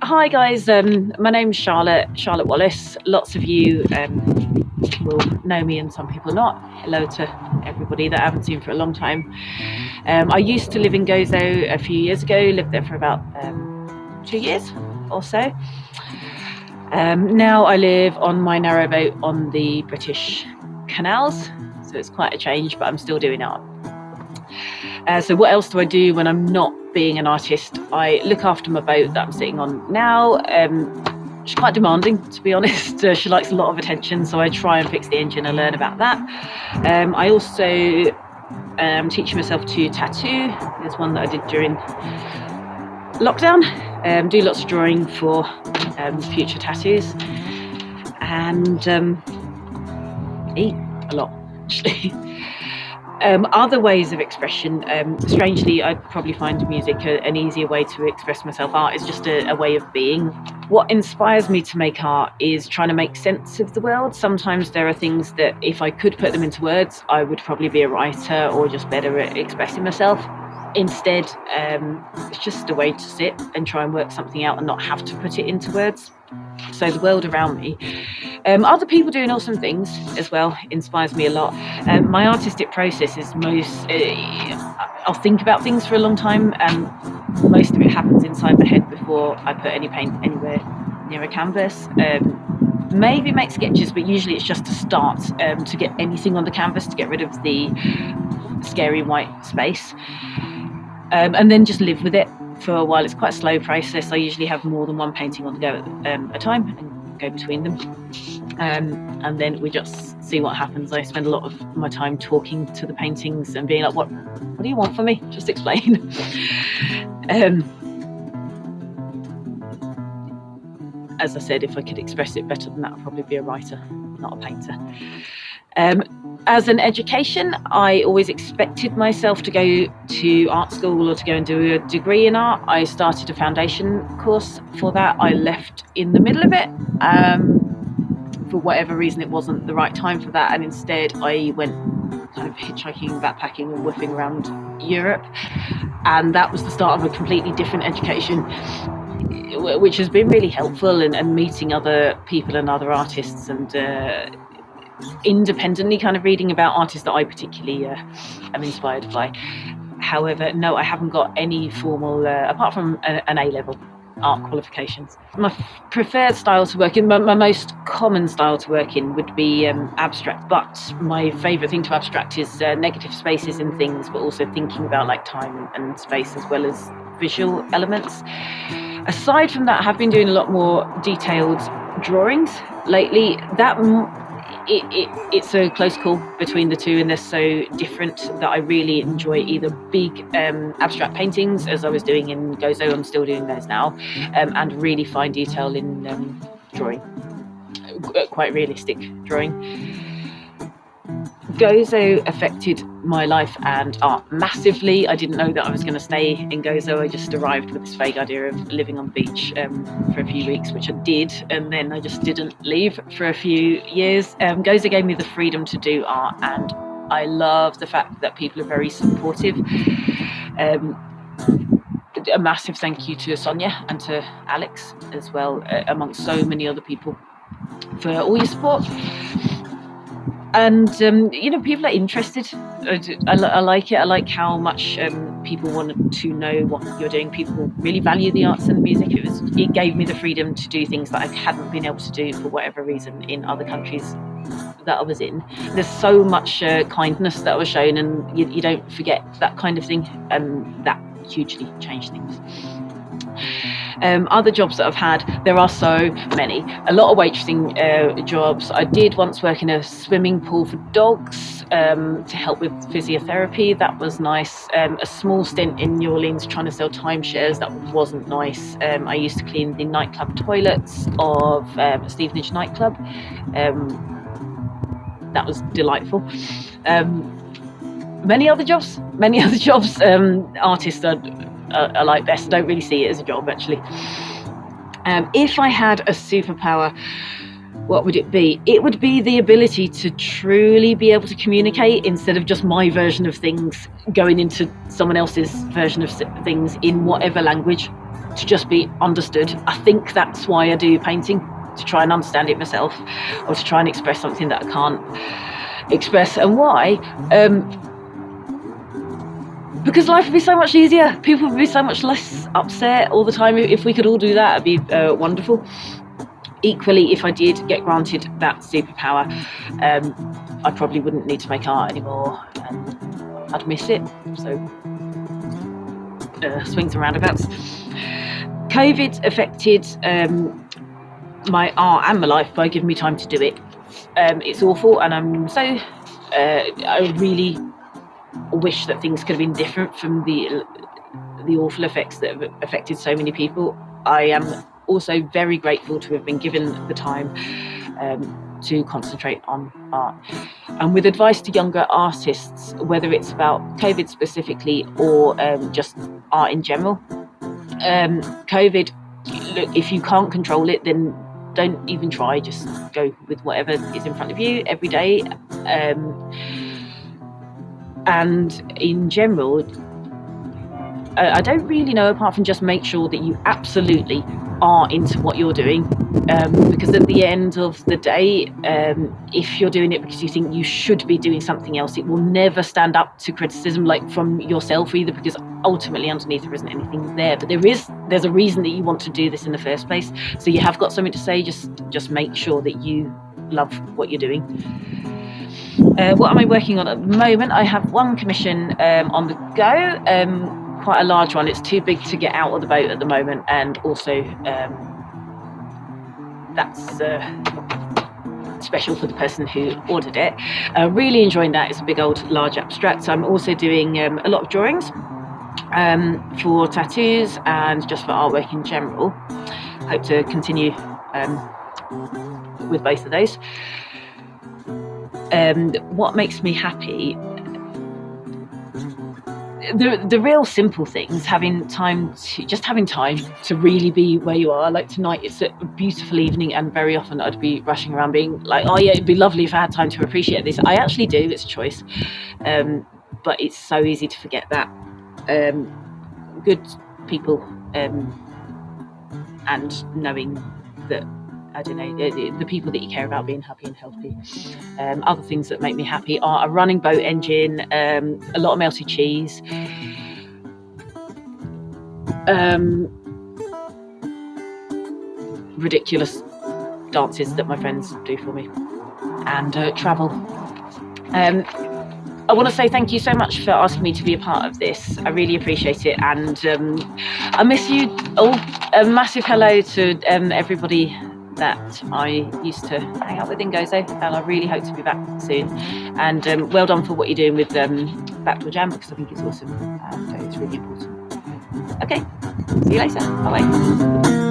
Hi guys, my name's Charlotte Wallis. Lots of you will know me and some people not. Hello to everybody that I haven't seen for a long time. I used to live in Gozo a few years ago, lived there for about 2 years or so. Now I live on my narrowboat on the British canals, so it's quite a change, but I'm still doing art. So what else do I do when I'm not being an artist? I look after my boat that I'm sitting on now. She's quite demanding, to be honest. She likes a lot of attention, so I try and fix the engine and learn about that. I also teaching myself to tattoo. There's one that I did during lockdown. Do lots of drawing for future tattoos, and eat a lot, actually. Other ways of expression, strangely, I probably find music an easier way to express myself. Art is just a way of being. What inspires me to make art is trying to make sense of the world. Sometimes there are things that if I could put them into words, I would probably be a writer or just better at expressing myself. Instead, it's just a way to sit and try and work something out and not have to put it into words. So the world around me, other people doing awesome things as well, inspires me a lot. My artistic process is I'll think about things for a long time, and most of it happens inside my head before I put any paint anywhere near a canvas. Maybe make sketches, but usually it's just to start, to get anything on the canvas, to get rid of the scary white space, and then just live with it for a while. It's quite a slow process. I usually have more than one painting on the go at a time and go between them, and then we just see what happens. I spend a lot of my time talking to the paintings and being like, what do you want from me? Just explain. As I said, if I could express it better than that, I'd probably be a writer, not a painter. As an education, I always expected myself to go to art school or to go and do a degree in art. I started a foundation course for that. I left in the middle of it. For whatever reason, it wasn't the right time for that. And instead, I went kind of hitchhiking, backpacking and woofing around Europe. And that was the start of a completely different education, which has been really helpful, and meeting other people and other artists, and independently kind of reading about artists that I particularly am inspired by. However, no, I haven't got any formal, apart from an A-level art qualifications. My preferred style to work in, my most common style to work in would be abstract, but my favourite thing to abstract is negative spaces in things, but also thinking about like time and space as well as visual elements. Aside from that, I have been doing a lot more detailed drawings lately. It's a close call between the two, and they're so different that I really enjoy either big abstract paintings, as I was doing in Gozo, I'm still doing those now, and really fine detail in drawing, quite realistic drawing. Gozo affected my life and art massively. I didn't know that I was going to stay in Gozo. I just arrived with this vague idea of living on the beach for a few weeks, which I did, and then I just didn't leave for a few years. Gozo gave me the freedom to do art, and I love the fact that people are very supportive. A massive thank you to Sonia and to Alex as well, amongst so many other people, for all your support. And, people are interested. I like it. I like how much people want to know what you're doing. People really value the arts and the music. It gave me the freedom to do things that I hadn't been able to do for whatever reason in other countries that I was in. There's so much kindness that I was shown, and you don't forget that kind of thing, and that hugely changed things. Other jobs that I've had, there are so many. A lot of waitressing jobs. I did once work in a swimming pool for dogs to help with physiotherapy. That was nice. A small stint in New Orleans trying to sell timeshares. That wasn't nice. I used to clean the nightclub toilets of Stevenage nightclub. That was delightful. Many other jobs. Artists I like best. I don't really see it as a job, actually. If I had a superpower, what would it be? It would be the ability to truly be able to communicate instead of just my version of things going into someone else's version of things in whatever language, to just be understood. I think that's why I do painting, to try and understand it myself, or to try and express something that I can't express. And why? Because life would be so much easier. People would be so much less upset all the time. If we could all do that, it'd be wonderful. Equally, if I did get granted that superpower, I probably wouldn't need to make art anymore, and I'd miss it. So, swings and roundabouts. COVID affected my art and my life by giving me time to do it. It's awful, and I really wish that things could have been different from the awful effects that have affected so many people. I am also very grateful to have been given the time to concentrate on art. And with advice to younger artists, whether it's about COVID specifically or just art in general, COVID, look, if you can't control it, then don't even try. Just go with whatever is in front of you every day. And in general, I don't really know, apart from just make sure that you absolutely are into what you're doing, because at the end of the day, if you're doing it because you think you should be doing something else, it will never stand up to criticism, like from yourself either, because ultimately underneath there isn't anything there. But there's a reason that you want to do this in the first place, so you have got something to say. Just make sure that you love what you're doing. What am I working on at the moment? I have one commission on the go, quite a large one. It's too big to get out of the boat at the moment, and also that's special for the person who ordered it. Really enjoying that. It's a big old large abstract. So I'm also doing a lot of drawings for tattoos and just for artwork in general. Hope to continue with both of those. What makes me happy? The real simple things, having time to really be where you are. Like tonight, it's a beautiful evening, and very often I'd be rushing around being like, oh yeah, it'd be lovely if I had time to appreciate this. I actually do, it's a choice, but it's so easy to forget that. Good people, and knowing that, I don't know, the people that you care about being happy and healthy. Other things that make me happy are a running boat engine, a lot of melted cheese, ridiculous dances that my friends do for me, and travel. I want to say thank you so much for asking me to be a part of this. I really appreciate it, and I miss you all. A massive hello to everybody that I used to hang out with in Gozo, and I really hope to be back soon. And well done for what you're doing with Backdoor Jam, because I think it's awesome and it's really important. Okay, see you later. Bye-bye.